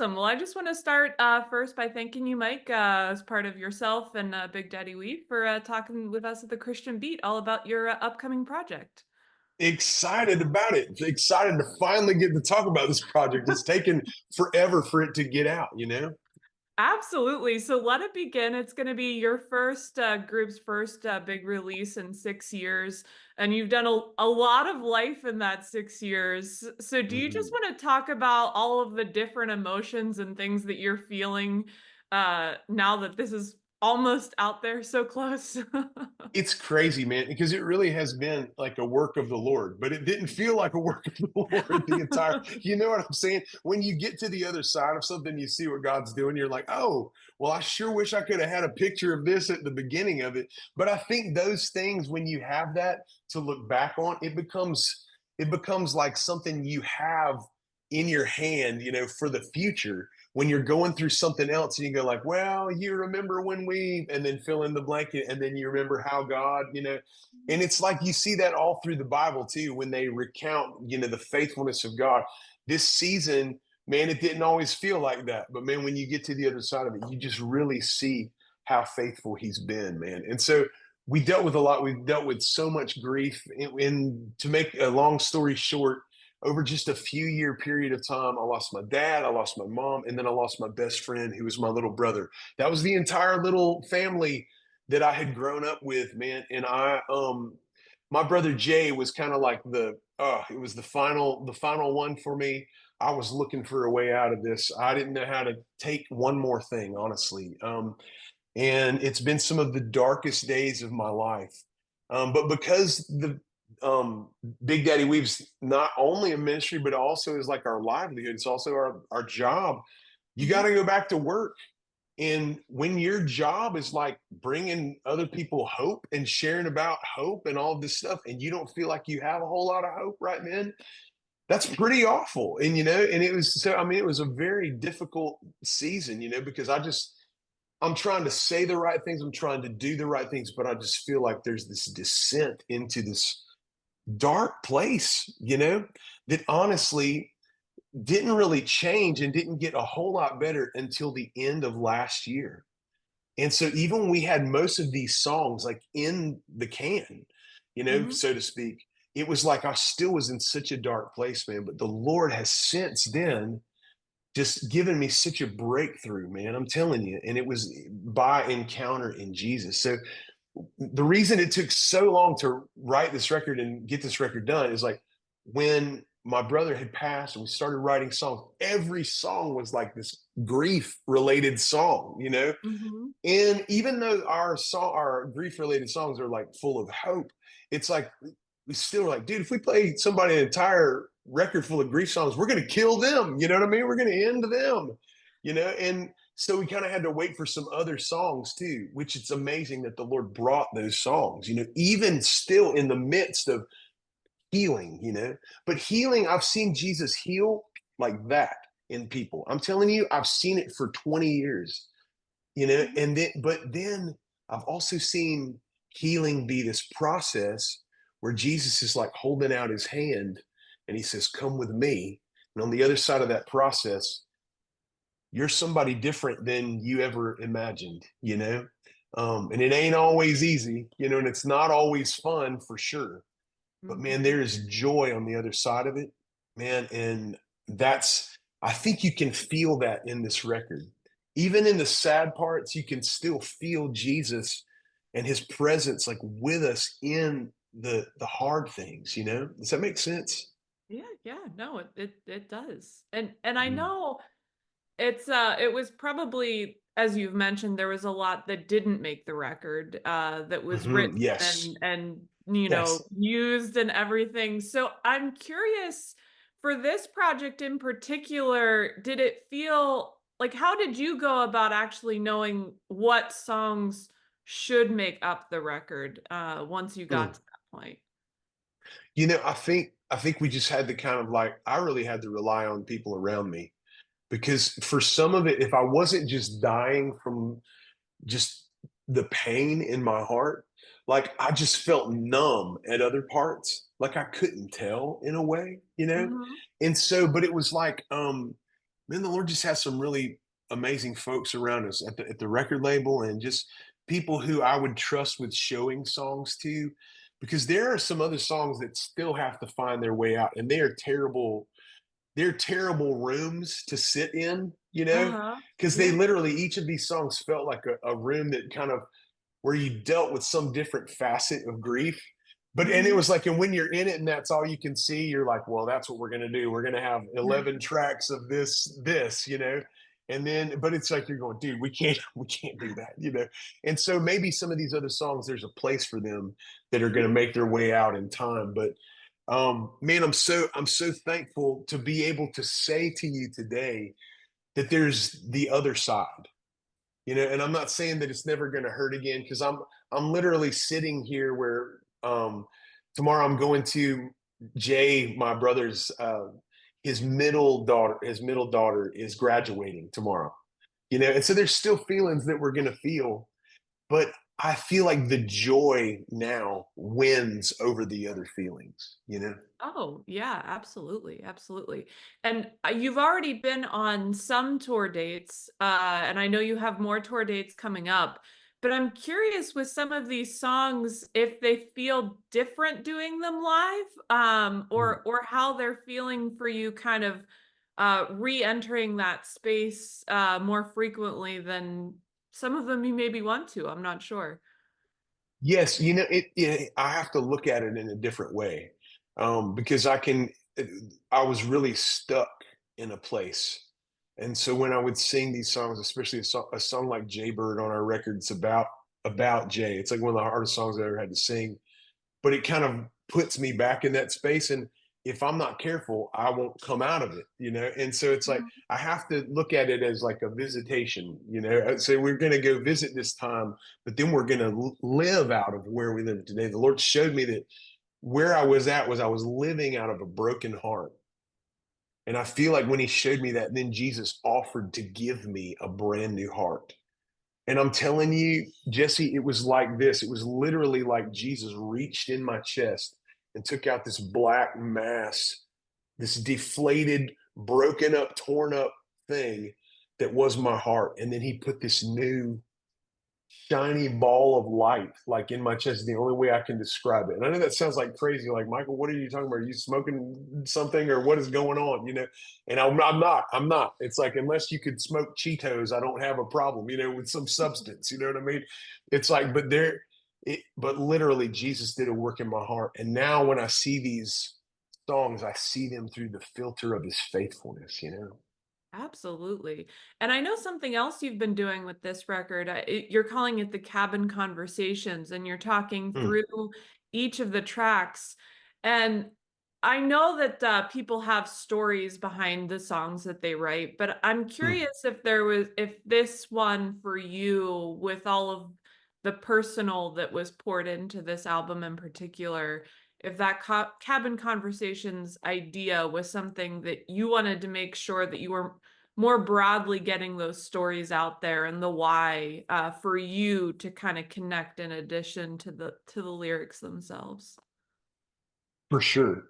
Awesome. Well, I just want to start first by thanking you, Mike, as part of yourself and Big Daddy Weed for talking with us at the Christian Beat all about your upcoming project. Excited about it. Excited to finally get to talk about this project. It's taken forever for it to get out, you know? Absolutely. So let it begin. It's going to be your first group's first big release in 6 years, and you've done a lot of life in that 6 years. So do you just Mhm. want to talk about all of the different emotions and things that you're feeling now that this is almost out there so close? It's crazy, man, because it really has been like a work of the Lord, but it didn't feel like a work of the Lord the entire, you know what I'm saying? When you get to the other side of something, you see what God's doing, you're like, oh, well, I sure wish I could have had a picture of this at the beginning of it. But I think those things, when you have that to look back on, it becomes like something you have in your hand, for the future when you're going through something else and you go like, well, you remember when we, and then fill in the blanket, and then you remember how God, and it's like you see that all through the Bible too when they recount, the faithfulness of God. This season, man, it didn't always feel like that, but man, when you get to the other side of it, you just really see how faithful He's been, man. And so we dealt with a lot. We've dealt with so much grief. And to make a long story short, over just a few year period of time, I lost my dad, I lost my mom, and then I lost my best friend, who was my little brother. That was the entire little family that I had grown up with, man. And my brother Jay was kind of like it was the final one for me. I was looking for a way out of this. I didn't know how to take one more thing, honestly. And it's been some of the darkest days of my life. But because the um, Big Daddy Weave's not only a ministry, but also is like our livelihood. It's also our job. You got Mhm. to go back to work. And when your job is like bringing other people hope and sharing about hope and all this stuff, and you don't feel like you have a whole lot of hope right then, that's pretty awful. And, and it was so, I mean, it was a very difficult season, because I'm trying to say the right things. I'm trying to do the right things, but I just feel like there's this descent into this dark place, that honestly didn't really change and didn't get a whole lot better until the end of last year. And so even when we had most of these songs like in the can, Mhm. so to speak, it was like I still was in such a dark place, man. But the Lord has since then just given me such a breakthrough, man. I'm telling you. And it was by encounter in Jesus. So the reason it took so long to write this record and get this record done is like when my brother had passed and we started writing songs, every song was like this grief related song, Mhm. and even though our grief related songs are like full of hope, it's like we still are like, dude, if we play somebody an entire record full of grief songs, we're gonna kill them. You know what I mean? We're gonna end them. And so we kind of had to wait for some other songs too, which it's amazing that the Lord brought those songs, even still in the midst of healing, But healing, I've seen Jesus heal like that in people. I'm telling you, I've seen it for 20 years, Mhm. but then I've also seen healing be this process where Jesus is like holding out his hand and he says, come with me. And on the other side of that process, you're somebody different than you ever imagined, and it ain't always easy, and it's not always fun for sure. But man, Mhm. there is joy on the other side of it, man. And I think you can feel that in this record. Even in the sad parts, you can still feel Jesus and his presence like with us in the hard things, Does that make sense? Yeah, yeah, no, it does. And I Mhm. know it was probably, as you've mentioned, there was a lot that didn't make the record, that was Mhm. written Yes. and Yes. used and everything. So I'm curious, for this project in particular, did it feel like, how did you go about actually knowing what songs should make up the record, once you got Mm. to that point? I think we just had to kind of like I really had to rely on people around me because for some of it, if I wasn't just dying from just the pain in my heart, like I just felt numb at other parts, like I couldn't tell in a way. Mhm. And so, but it was like, man, the Lord just has some really amazing folks around us at the record label, and just people who I would trust with showing songs to, because there are some other songs that still have to find their way out, and they are terrible. They're terrible rooms to sit in, Uh-huh. because they Yeah. literally, each of these songs felt like a room that kind of, where you dealt with some different facet of grief. But and it Mhm. was like, and when you're in it and that's all you can see, you're like, well, that's what we're gonna do. We're gonna have 11 tracks of this. And then, but it's like you're going, dude, we can't do that. And so maybe some of these other songs, there's a place for them that are gonna make their way out in time. But man, I'm so thankful to be able to say to you today that there's the other side. And I'm not saying that it's never going to hurt again, because I'm literally sitting here where tomorrow I'm going to Jay, my brother's his middle daughter is graduating tomorrow. And so there's still feelings that we're going to feel, but I feel like the joy now wins over the other feelings. Oh, yeah, absolutely, absolutely. And you've already been on some tour dates, and I know you have more tour dates coming up. But I'm curious with some of these songs if they feel different doing them live, or how they're feeling for you, kind of re-entering that space more frequently than some of them you maybe want to. I'm not sure. Yes, I have to look at it in a different way, because I was really stuck in a place, and so when I would sing these songs, especially a song like Jaybird on our record, it's about Jay. It's like one of the hardest songs I ever had to sing, but it kind of puts me back in that space. And if I'm not careful, I won't come out of it. And so it's like Mhm. I have to look at it as like a visitation. I'd say we're going to go visit this time, but then we're going to live out of where we live today. The Lord showed me that where I was at was I was living out of a broken heart. And I feel like when he showed me that, then Jesus offered to give me a brand new heart. And I'm telling you, Jesse, it was like this. It was literally like Jesus reached in my chest and took out this black mass, this deflated, broken up, torn up thing that was my heart. And then he put this new shiny ball of light like in my chest, the only way I can describe it. And I know that sounds like crazy, like, Michael, what are you talking about? Are you smoking something, or what is going on? And I'm not. It's like, unless you could smoke Cheetos, I don't have a problem, with some substance. You know what I mean? It's like, but literally Jesus did a work in my heart. And now when I see these songs, I see them through the filter of his faithfulness. Absolutely. And I know something else you've been doing with this record. You're calling it the Cabin Conversations, and you're talking Mm, through each of the tracks. And I know that people have stories behind the songs that they write, but I'm mm. curious if this one for you, with all of the personal that was poured into this album in particular, if that Cabin Conversations idea was something that you wanted to make sure that you were more broadly getting those stories out there, and the why for you to kind of connect in addition to the lyrics themselves. For sure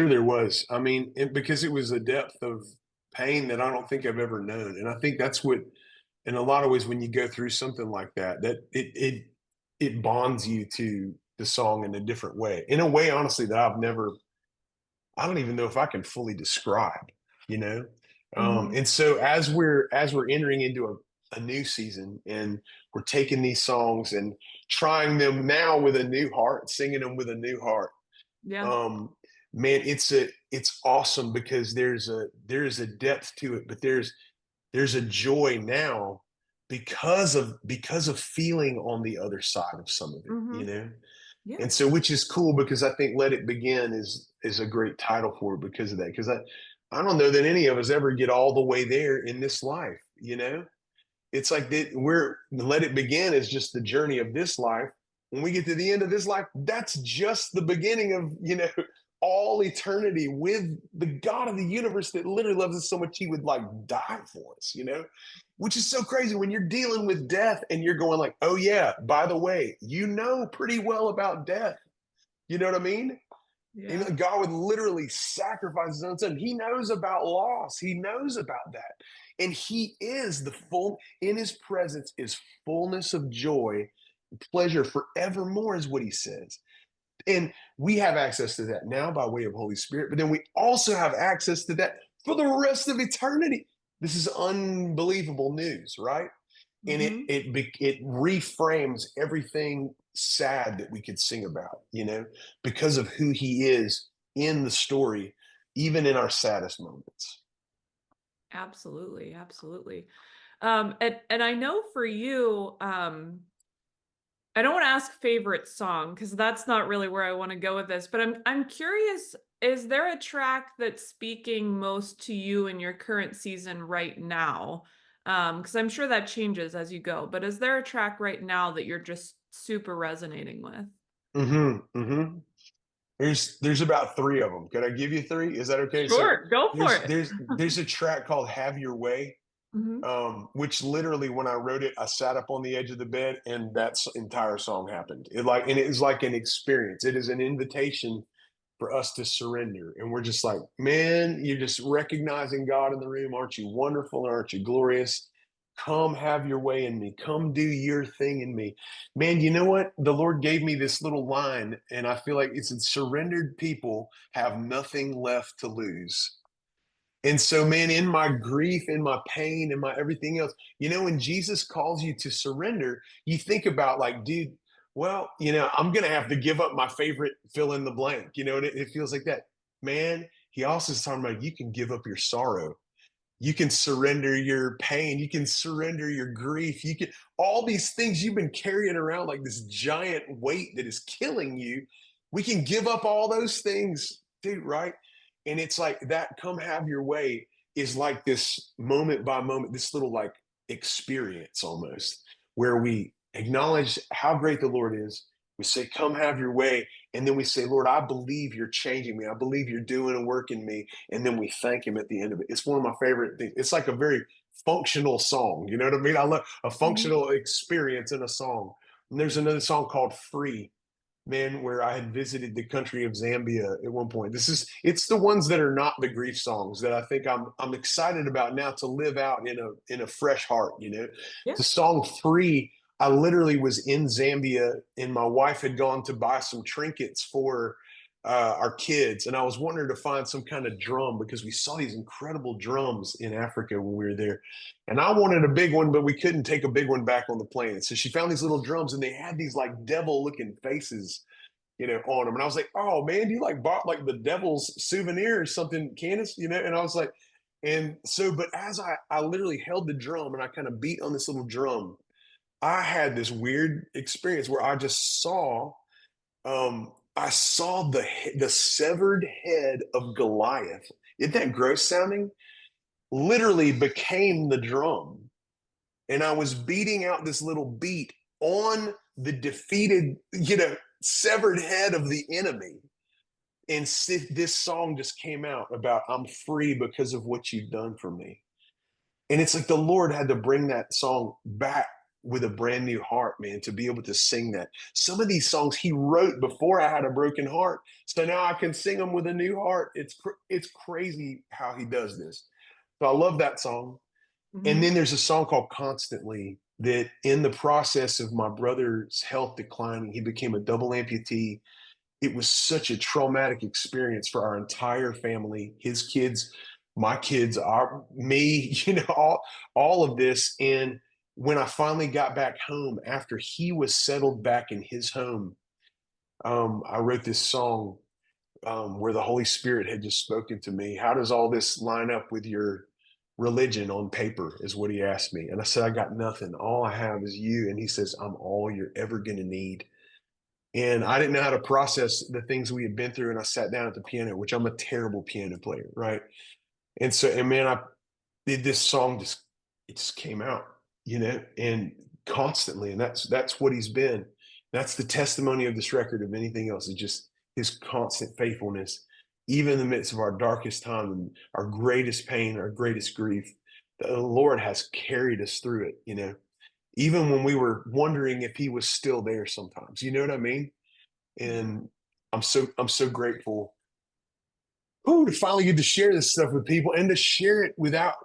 there was. I mean, because it was a depth of pain that I don't think I've ever known. And I think that's what, in a lot of ways, when you go through something like that, that it bonds you to the song in a different way. In a way, honestly, that I don't even know if I can fully describe, you know? Mhm. And so as we're entering into a new season, and we're taking these songs and trying them now with a new heart, singing them with a new heart, Yeah. um man, it's awesome, because there's a depth to it, but there's a joy now because of feeling on the other side of some of it. Mhm. Yeah. And so, which is cool, because I think Let It Begin is a great title for it because of that. Because I don't know that any of us ever get all the way there in this life. It's like that we're Let It Begin is just the journey of this life. When we get to the end of this life, that's just the beginning of all eternity with the God of the universe that literally loves us so much he would like die for us. Which is so crazy when you're dealing with death and you're going like, oh yeah, by the way, you know pretty well about death. You know what I mean? Yeah. God would literally sacrifice his own son. He knows about loss. He knows about that. And he is the full, in his presence is fullness of joy, pleasure forevermore, is what he says. And we have access to that now by way of Holy Spirit, but then we also have access to that for the rest of eternity. This is unbelievable news, right? And Mhm. it reframes everything sad that we could sing about, because of who he is in the story, even in our saddest moments. Absolutely, absolutely. And I know for you, I don't want to ask favorite song because that's not really where I want to go with this, but I'm curious, is there a track that's speaking most to you in your current season right now? Because I'm sure that changes as you go, but is there a track right now that you're just super resonating with? Hmm. There's about three of them. Could I give you three? Is that okay? So Sure, go for there's it. there's there's a track called "Have Your Way," Mhm. which literally, when I wrote it, I sat up on the edge of the bed, and that entire song happened. And it is like an experience. It is an invitation for us to surrender, and we're just like, man, you're just recognizing God in the room. Aren't you wonderful? Aren't you glorious? Come have your way in me. Come do your thing in me. Man, you know what? The Lord gave me this little line, and I feel like it's surrendered people have nothing left to lose. And so, man, in my grief, in my pain, in my everything else, when Jesus calls you to surrender, you think about, like, dude, well, I'm going to have to give up my favorite fill in the blank, and it feels like that. Man, he also is talking about you can give up your sorrow. You can surrender your pain. You can surrender your grief. You can, all these things you've been carrying around like this giant weight that is killing you. We can give up all those things, dude, right? And it's like that come have your way is like this moment by moment, this little like experience almost where we acknowledge how great the Lord is. We say, come have your way. And then we say, Lord, I believe you're changing me. I believe you're doing a work in me, and then we thank him at the end of it. It's one of my favorite things. It's like a very functional song. You know what I mean? I love a Mhm. functional experience in a song. And there's another song called Free, man, where I had visited the country of Zambia at one point. It's the ones that are not the grief songs that I think I'm excited about now to live out in a fresh heart. Yeah. The song Free, I literally was in Zambia, and my wife had gone to buy some trinkets for our kids, and I was wanting her to find some kind of drum because we saw these incredible drums in Africa when we were there. And I wanted a big one, but we couldn't take a big one back on the plane. So she found these little drums, and they had these like devil looking faces, on them. And I was like, oh man, do you like bought like the devil's souvenir or something, Candace? And I was like, and so, but as I literally held the drum and I kind of beat on this little drum, I had this weird experience where I saw the severed head of Goliath. Isn't that gross sounding? Literally became the drum, and I was beating out this little beat on the defeated, severed head of the enemy. And this song just came out about I'm free because of what you've done for me. And it's like the Lord had to bring that song back with a brand new heart, man, to be able to sing that. Some of these songs he wrote before I had a broken heart, so now I can sing them with a new heart. It's crazy how he does this. So I love that song. And then Mhm. there's a song called Constantly that, in the process of my brother's health declining, he became a double amputee. It was such a traumatic experience for our entire family, his kids, my kids, me, all of this. And when I finally got back home after he was settled back in his home, I wrote this song where the Holy Spirit had just spoken to me. How does all this line up with your religion on paper? Is what he asked me. And I said, I got nothing. All I have is you. And he says, I'm all you're ever going to need. And I didn't know how to process the things we had been through. And I sat down at the piano, which I'm a terrible piano player. Right. And so, and man, I did this song, it just came out, and constantly. And that's what he's been. That's the testimony of this record of anything else. It's just his constant faithfulness, even in the midst of our darkest time and our greatest pain, our greatest grief. The Lord has carried us through it, even when we were wondering if he was still there sometimes. You know what I mean? Yeah. And I'm so grateful, to finally get to share this stuff with people and to share it without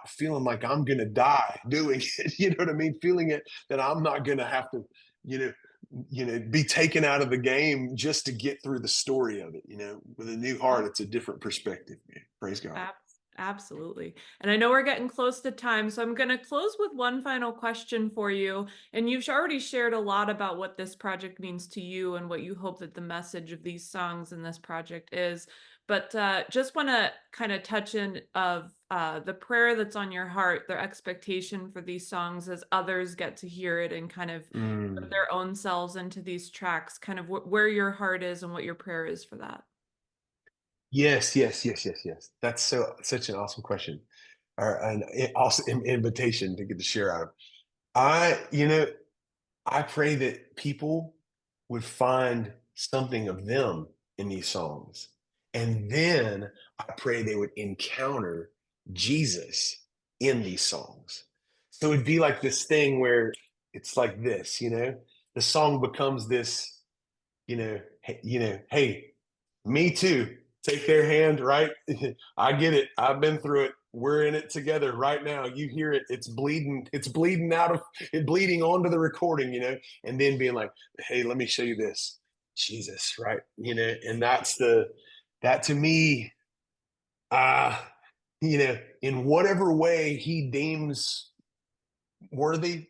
feeling like I'm gonna die doing it. You know what I mean? Feeling it that I'm not gonna have to, you know, be taken out of the game just to get through the story of it. With a new heart, it's a different perspective, man. Praise God. Absolutely. And I know we're getting close to time, so I'm going to close with one final question for you. And you've already shared a lot about what this project means to you and what you hope that the message of these songs in this project is. But just want to kind of touch in of the prayer that's on your heart, the expectation for these songs as others get to hear it and kind of put Mm. their own selves into these tracks, kind of where your heart is and what your prayer is for that. Yes, yes, yes, yes, yes. That's such an awesome question, or an awesome invitation to get to share out of. I, you know, I pray that people would find something of them in these songs. And then I pray they would encounter Jesus in these songs. So it'd be like this thing where it's like this, the song becomes this, hey, me too. Take their hand, right? I get it. I've been through it. We're in it together right now. You hear it. It's bleeding. It's bleeding out of it, bleeding onto the recording, and then being like, hey, let me show you this. Jesus, right? And that to me, uh, in whatever way he deems worthy,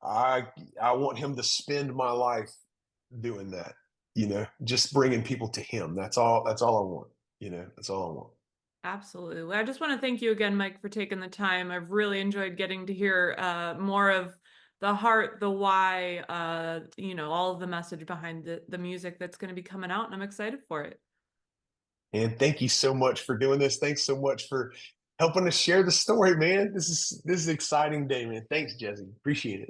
I I want him to spend my life doing that, just bringing people to him. That's all I want, that's all I want. Absolutely. Well, I just want to thank you again, Mike, for taking the time. I've really enjoyed getting to hear more of the heart, the why, all of the message behind the music that's going to be coming out, and I'm excited for it. And thank you so much for doing this. Thanks so much for helping us share the story, man. This is exciting day, man. Thanks, Jesse. Appreciate it.